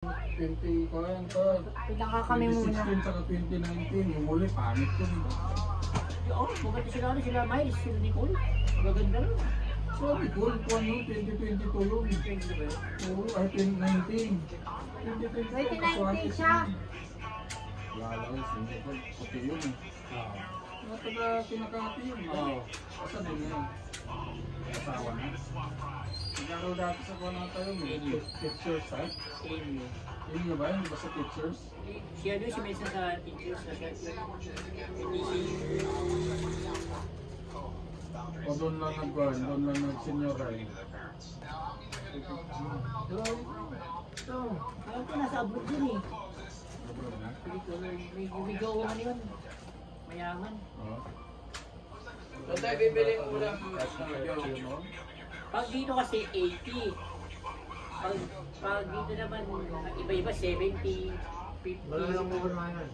20 ko yan to. Pinaka kami muna. 2016 saka 2019, yung huli, pangit ko rin. Oo, maganda sila Miles, sila Nicole. Magaganda rin. So, Nicole, kung ano, 2022 yun. Oo, ay 2019. 2019 siya. Wala lang, si Nicole, puti yun eh. Mga taga kinakati yun. Oo. Asa din yun. Asawa na. Nagaro dati sa kuha na tayo, may pictures site. Yun nga ba yun? Basta pictures? Si ano, si Mesa sa teachers na siya. O doon lang nag-guard, doon lang nag-senior rin. Ito, alam ko nasa abroad dun eh. May gawa man yun. Mayaman. So tayo bibili ko lang. Pag dito kasi 80. Pag dito naman, iba-iba 70, 50. Wala lang mura nga yan.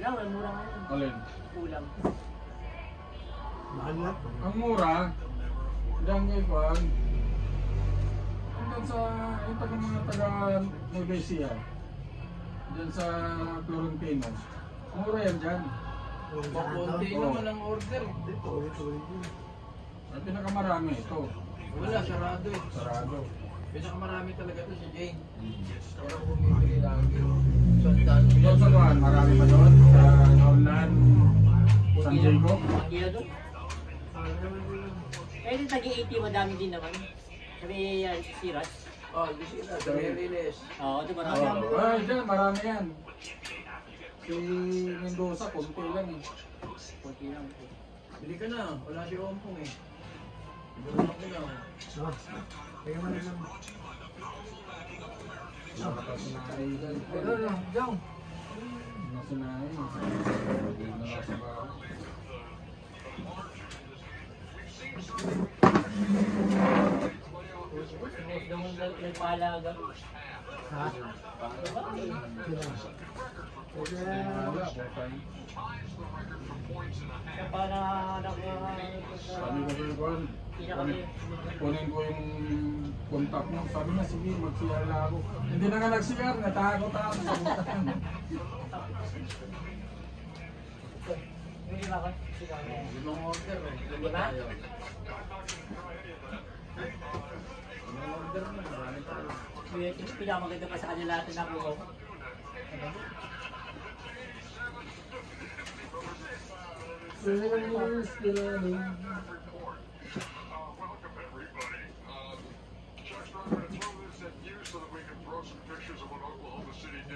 Wala, wala mura nga yun. Alin? Kulang. Mahal na. Ang mura, diyan kay Juan. Hanggang sa, yung taga mga taga Nubesia. Diyan sa Florentino. Mura yan dyan. Papunti naman ang order. Ang pinakamarami ito. Wala, sarado eh. Sarado. Pinakamarami talaga ito si Jane. Parang bumibili lagi. Sandaan. Doon sa Juan, marami pa doon. Sa Naulan, San Diego. Ang gila doon. Kaya yung tagi-80, madami din naman. Sabi si Ras. Oh, di sila. Sa Meriles. Oo, ito marami. Ay, dyan, marami yan. Si Mendoza, konti lang eh. Kunti lang. Bili ka na. Wala si Ompong eh. Bili ko na. Kaya man lang. Nakasinay dyan. Diyan. Nasinay. Hindi na lang sa bahay. Nagpalaga. Ha? Wala, patay. Para Sabi ko kay Juan, kunin ko yung contact mo. Sabi niya, sige, mag-CR na ako. Hindi na nga nag-CR, natakot ako sa butan. Hindi ba ako? Limang order eh. Di ba? Limang order na. Marami tayo. Pinakamaganda pa sa kanila natin na po.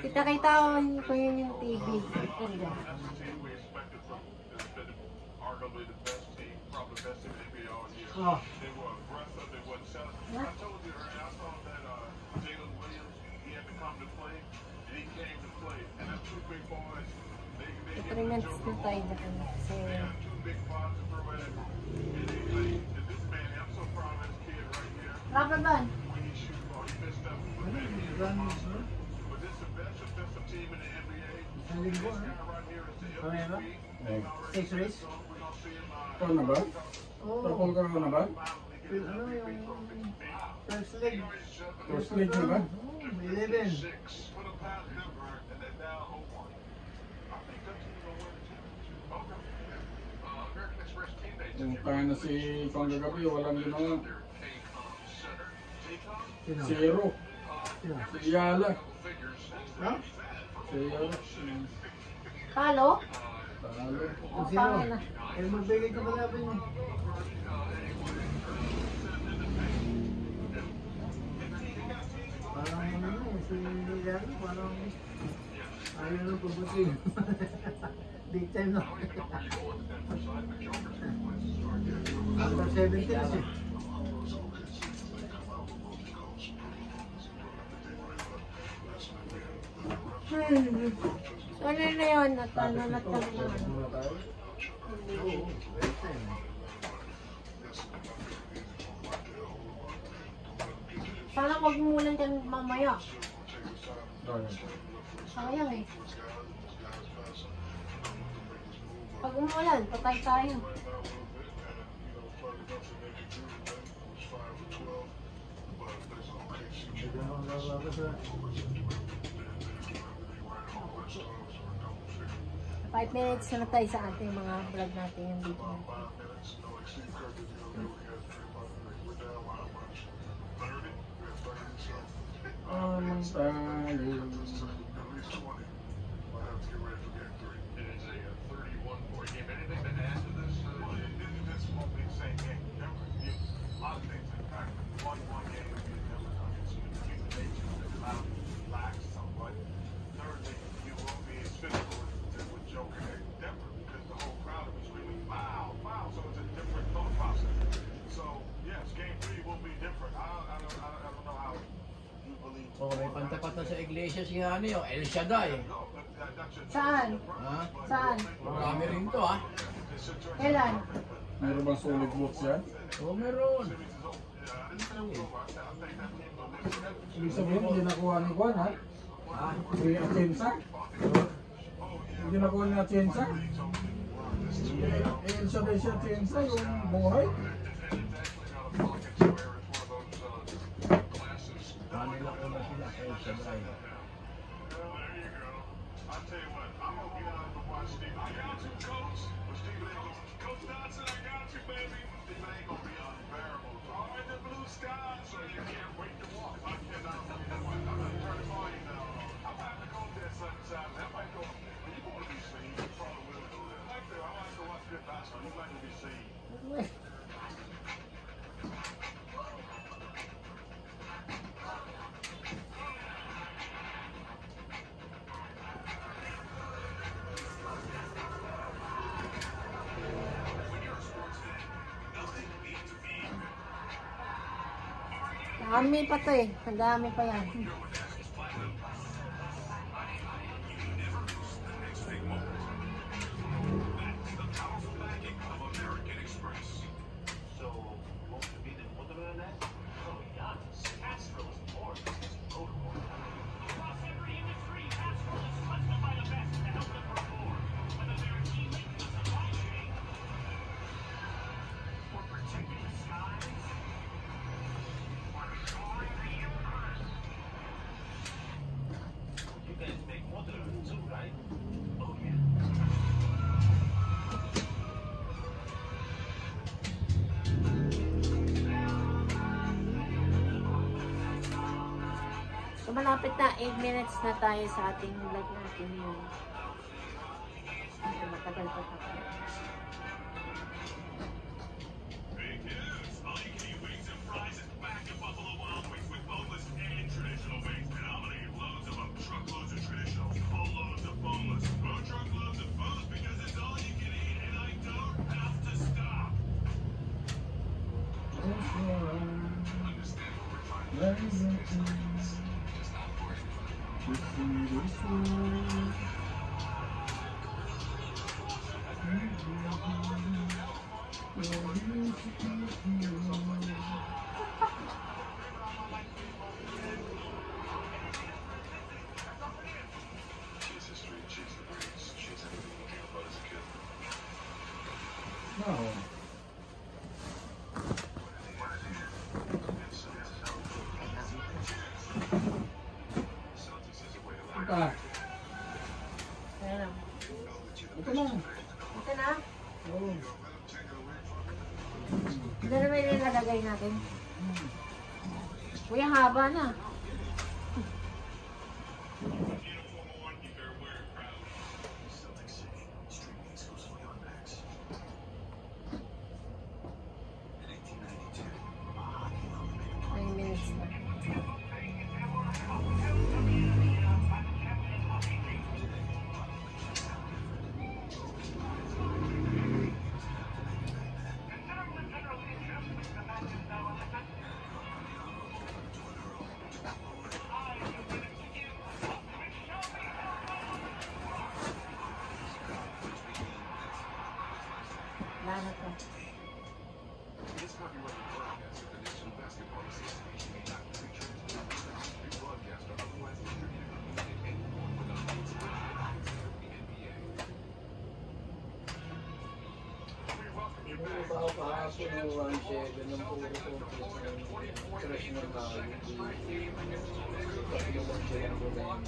Kita-kita ko yun yung TV. Oh. Experiments na tayo na kasi rubber band. Isang linggo na. Mamaya ba? Eh, 6 race? ikaw na ba? Oo. Tapol ka na ba? Ano yung first leg? First leg na ba? 11. Yung kaya na si Kong Gagabi, walang ginawa. Sino? Zero. Sino? Si Yala. Ha? Si Yala. Talo? Talo. Kung sino? Eh, magbigay ka ba natin eh? Parang ano, si Lilian, parang ayaw nang pubutin. Big time na. After 70 na siya. Ano na yun? Natalo na tayo. Muna tayo. Oo, big time. Sana wag mulan ka mamaya. Dahil. Sayang eh. Pag umulan, patay tayo. Ganun lalabas na. 5 minutes na tayo sa ating mga vlog natin yung dito natin. Oh, may pantapatan sa iglesia si Hani, oh, El Shaddai. Saan? Ha? Saan? Marami rin to, ha? Kailan? Meron bang solid boots yan? Oh, meron. Ibig sabihin, hindi nakuha ni Juan, ha? Hindi Atienza? Hindi nakuha ni Atienza? Eh, siya ba siya Atienza, yung buhay? Manila ko na sila, El Shaddai. Dami pa to eh. Ang dami pa yan. So, malapit na 8 minutes na tayo sa ating vlog natin yun. Matagal pa pa. No. Ika. Ayan. Ito na. Ito na. Oo. Ito na may nilalagay natin. Kuya, haba na. po ng 1.7 ng puro ko. Crash na tayo. Kasi naman siya yung gulay.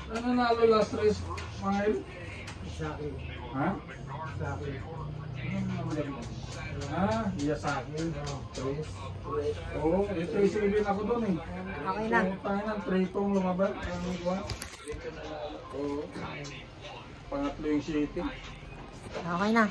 Ano nalo last race, Mahal? Sa akin. Ha? Sa akin. Ano naman mo? Ah, iya sa akin. Tres. Oo, ito isipin ako doon eh. Okay na. Tayo ng tritong lumabas. Ano ba? Oo. Pangatlo yung shitting. Okay na.